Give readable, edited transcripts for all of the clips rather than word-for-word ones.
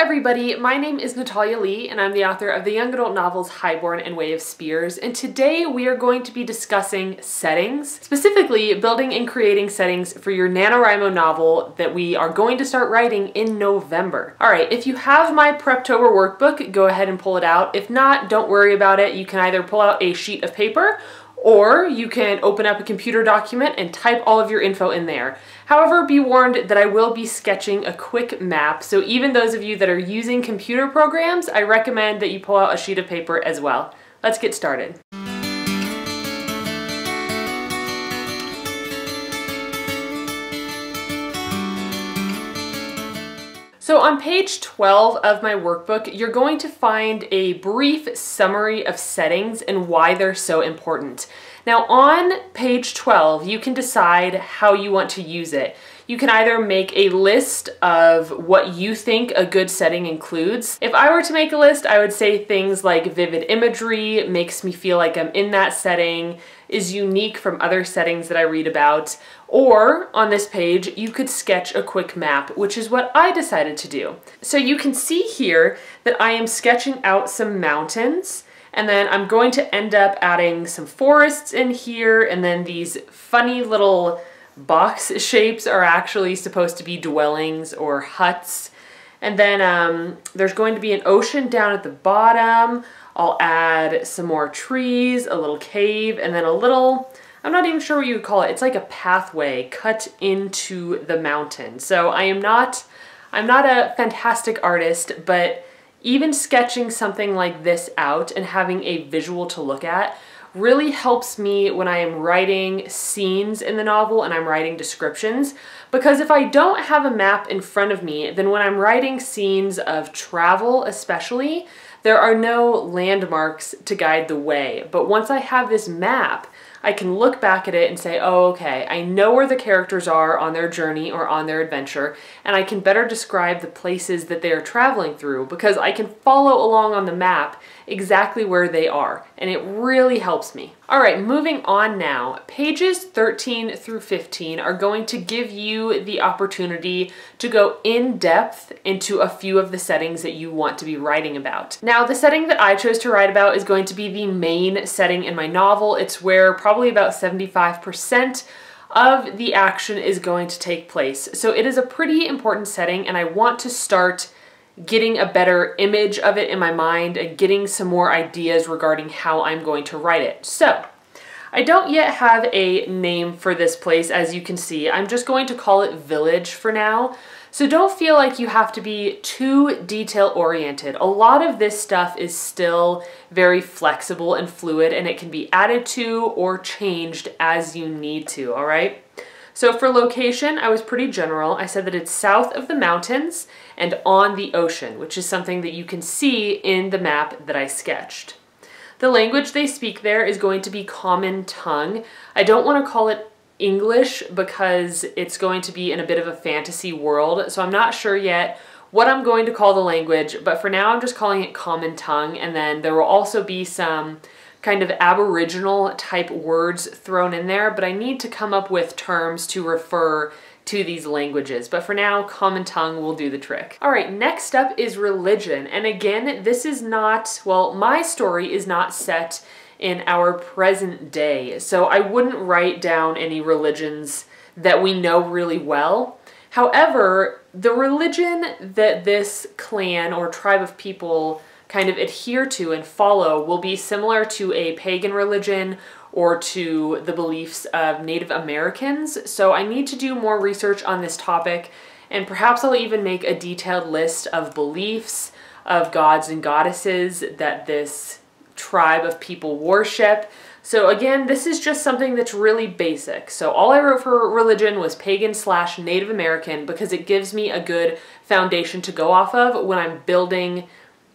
everybody, my name is Natalia Leigh and I'm the author of the young adult novels Highborn and Way of Spears, and today we are going to be discussing settings, specifically building and creating settings for your Nanowrimo novel that we are going to start writing in November. Alright, if you have my Preptober workbook, go ahead and pull it out. If not, don't worry about it. You can either pull out a sheet of paper or you can open up a computer document and type all of your info in there. However, be warned that I will be sketching a quick map, so even those of you that are using computer programs, I recommend that you pull out a sheet of paper as well. Let's get started. So on page 12 of my workbook, you're going to find a brief summary of settings and why they're so important. Now on page 12, you can decide how you want to use it. You can either make a list of what you think a good setting includes. If I were to make a list, I would say things like vivid imagery, makes me feel like I'm in that setting, is unique from other settings that I read about. Or on this page, you could sketch a quick map, which is what I decided to do. So you can see here that I am sketching out some mountains, and then I'm going to end up adding some forests in here, and then these funny little box shapes are actually supposed to be dwellings or huts. And then there's going to be an ocean down at the bottom. I'll add some more trees, a little cave, and then a little, I'm not even sure what you would call it. It's like a pathway cut into the mountain. So I'm not a fantastic artist, but even sketching something like this out and having a visual to look at really helps me when I am writing scenes in the novel and I'm writing descriptions, because if I don't have a map in front of me, then when I'm writing scenes of travel especially, there are no landmarks to guide the way. But once I have this map, I can look back at it and say, oh, okay, I know where the characters are on their journey or on their adventure, and I can better describe the places that they are traveling through because I can follow along on the map exactly where they are, and it really helps me. All right, moving on now. Pages 13 through 15 are going to give you the opportunity to go in depth into a few of the settings that you want to be writing about. Now, the setting that I chose to write about is going to be the main setting in my novel. It's where probably about 75% of the action is going to take place. So it is a pretty important setting, and I want to start getting a better image of it in my mind and getting some more ideas regarding how I'm going to write it. So I don't yet have a name for this place, as you can see. I'm just going to call it Village for now. So don't feel like you have to be too detail oriented. A lot of this stuff is still very flexible and fluid, and it can be added to or changed as you need to, all right? So for location, I was pretty general. I said that it's south of the mountains and on the ocean, which is something that you can see in the map that I sketched. The language they speak there is going to be common tongue. I don't want to call it English because it's going to be in a bit of a fantasy world, so I'm not sure yet what I'm going to call the language, but for now I'm just calling it common tongue, and then there will also be some kind of Aboriginal type words thrown in there, but I need to come up with terms to refer to these languages. But for now, common tongue will do the trick. All right, next up is religion. And again, this is not, well, my story is not set in our present day, so I wouldn't write down any religions that we know really well. However, the religion that this clan or tribe of people kind of adhere to and follow will be similar to a pagan religion or to the beliefs of Native Americans. So I need to do more research on this topic, and perhaps I'll even make a detailed list of beliefs of gods and goddesses that this tribe of people worship. So again, this is just something that's really basic. So all I wrote for religion was pagan/Native American because it gives me a good foundation to go off of when I'm building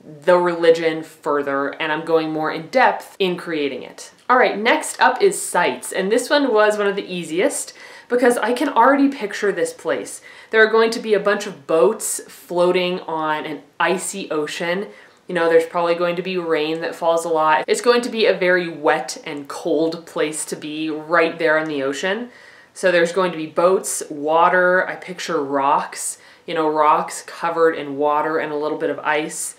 the religion further and I'm going more in depth in creating it. All right, next up is sights, and this one was one of the easiest because I can already picture this place. There are going to be a bunch of boats floating on an icy ocean. You know, there's probably going to be rain that falls a lot. It's going to be a very wet and cold place to be right there in the ocean. So there's going to be boats, water, I picture rocks, you know, rocks covered in water and a little bit of ice.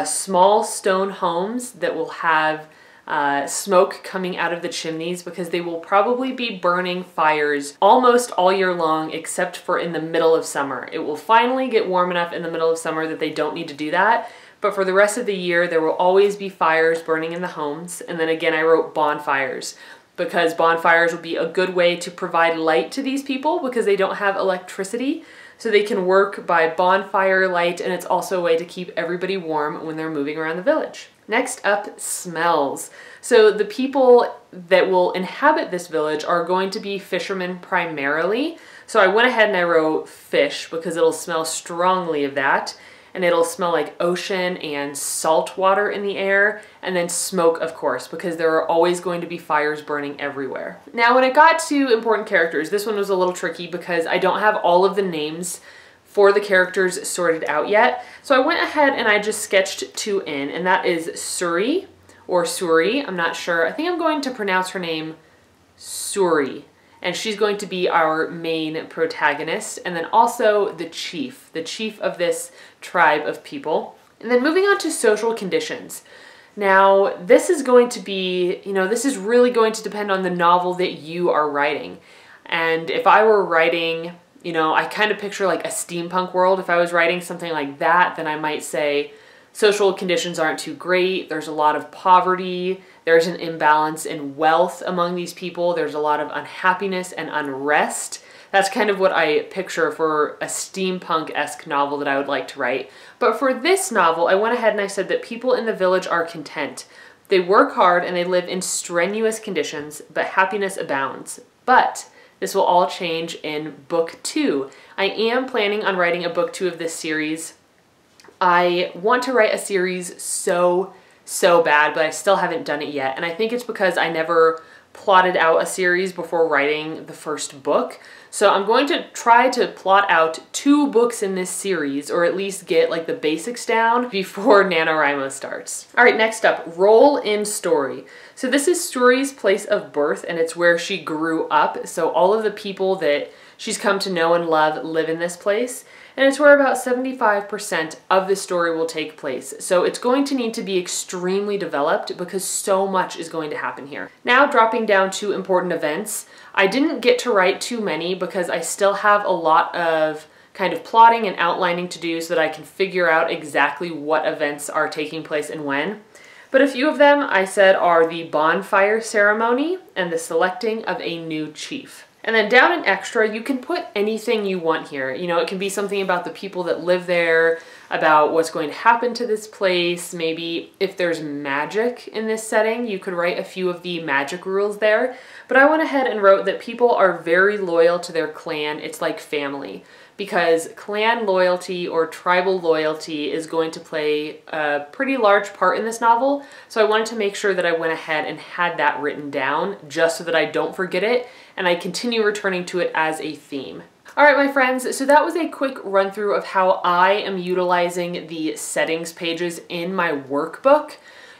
Small stone homes that will have smoke coming out of the chimneys because they will probably be burning fires almost all year long except for in the middle of summer. It will finally get warm enough in the middle of summer that they don't need to do that, but for the rest of the year there will always be fires burning in the homes. And then again I wrote bonfires because bonfires will be a good way to provide light to these people because they don't have electricity. So they can work by bonfire light, and it's also a way to keep everybody warm when they're moving around the village. Next up, smells. So the people that will inhabit this village are going to be fishermen primarily. So I went ahead and I wrote fish because it'll smell strongly of that. And it'll smell like ocean and salt water in the air, and then smoke, of course, because there are always going to be fires burning everywhere. Now, when it got to important characters, this one was a little tricky because I don't have all of the names for the characters sorted out yet. So I went ahead and I just sketched 2 in, and that is Suri, or Suri, I'm not sure. I think I'm going to pronounce her name Suri. And she's going to be our main protagonist, and then also the chief of this tribe of people. And then moving on to social conditions. Now, this is going to be, you know, this is really going to depend on the novel that you are writing. And if I were writing, you know, I kind of picture like a steampunk world. If I was writing something like that, then I might say social conditions aren't too great. There's a lot of poverty. There's an imbalance in wealth among these people. There's a lot of unhappiness and unrest. That's kind of what I picture for a steampunk-esque novel that I would like to write. But for this novel, I went ahead and I said that people in the village are content. They work hard and they live in strenuous conditions, but happiness abounds. But this will all change in book 2. I am planning on writing a book 2 of this series. I want to write a series so bad, but I still haven't done it yet. And I think it's because I never plotted out a series before writing the first book. So I'm going to try to plot out 2 books in this series, or at least get like the basics down before Nanowrimo starts. All right, next up, role in story. So this is Suri's place of birth, and it's where she grew up. So all of the people that she's come to know and love live in this place. And it's where about 75% of the story will take place. So it's going to need to be extremely developed because so much is going to happen here. Now dropping down to important events. I didn't get to write too many because I still have a lot of kind of plotting and outlining to do so that I can figure out exactly what events are taking place and when. But a few of them I said are the bonfire ceremony and the selecting of a new chief. And then down in extra, you can put anything you want here. You know, it can be something about the people that live there, about what's going to happen to this place. Maybe if there's magic in this setting, you could write a few of the magic rules there. But I went ahead and wrote that people are very loyal to their clan. It's like family, because clan loyalty or tribal loyalty is going to play a pretty large part in this novel. So I wanted to make sure that I went ahead and had that written down just so that I don't forget it and I continue returning to it as a theme. All right, my friends, so that was a quick run through of how I am utilizing the settings pages in my workbook.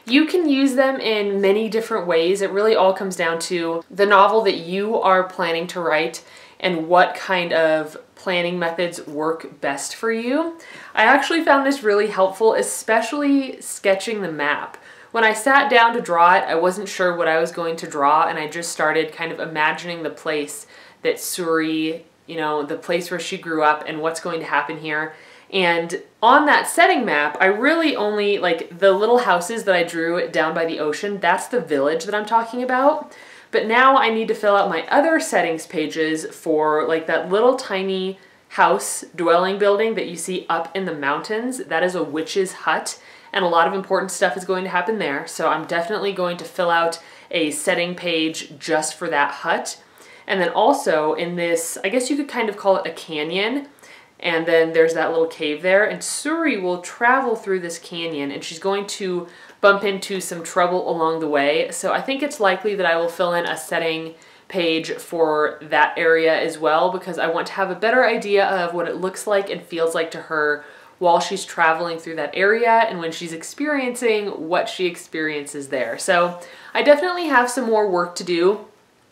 You can use them in many different ways. It really all comes down to the novel that you are planning to write and what kind of planning methods work best for you. I actually found this really helpful, especially sketching the map. When I sat down to draw it, I wasn't sure what I was going to draw, and I just started kind of imagining the place that Suri, you know, the place where she grew up and what's going to happen here. And on that setting map, I really only, like the little houses that I drew down by the ocean, that's the village that I'm talking about. But now I need to fill out my other settings pages for like that little tiny house dwelling building that you see up in the mountains. That is a witch's hut, and a lot of important stuff is going to happen there. So I'm definitely going to fill out a setting page just for that hut. And then also in this, I guess you could kind of call it a canyon, and then there's that little cave there, and Suri will travel through this canyon and she's going to bump into some trouble along the way. So I think it's likely that I will fill in a setting page for that area as well, because I want to have a better idea of what it looks like and feels like to her while she's traveling through that area and when she's experiencing what she experiences there. So I definitely have some more work to do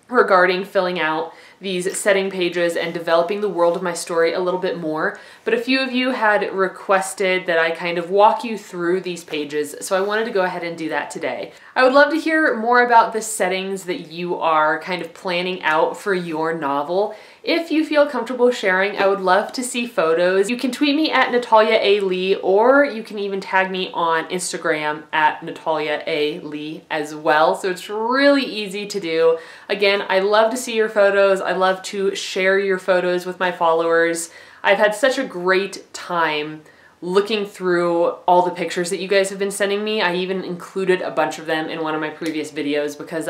regarding filling out these setting pages and developing the world of my story a little bit more, but a few of you had requested that I kind of walk you through these pages, so I wanted to go ahead and do that today. I would love to hear more about the settings that you are kind of planning out for your novel. If you feel comfortable sharing, I would love to see photos. You can tweet me at Natalia A. Leigh, or you can even tag me on Instagram at Natalia A. Leigh as well. So it's really easy to do. Again, I love to see your photos. I love to share your photos with my followers. I've had such a great time looking through all the pictures that you guys have been sending me. I even included a bunch of them in one of my previous videos because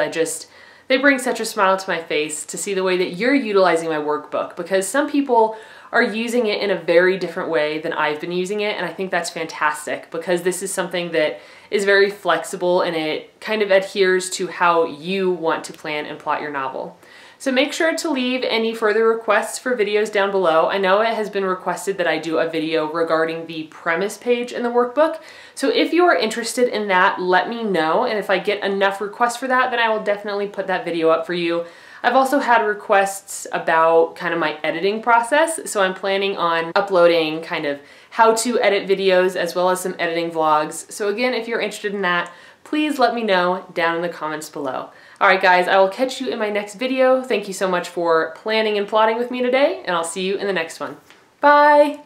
they bring such a smile to my face to see the way that you're utilizing my workbook, because some people are using it in a very different way than I've been using it, and I think that's fantastic because this is something that is very flexible and it kind of adheres to how you want to plan and plot your novel. So make sure to leave any further requests for videos down below. I know it has been requested that I do a video regarding the premise page in the workbook. So if you are interested in that, let me know. And if I get enough requests for that, then I will definitely put that video up for you. I've also had requests about kind of my editing process. So I'm planning on uploading kind of how to edit videos as well as some editing vlogs. So again, if you're interested in that, please let me know down in the comments below. All right, guys, I will catch you in my next video. Thank you so much for planning and plotting with me today, and I'll see you in the next one. Bye!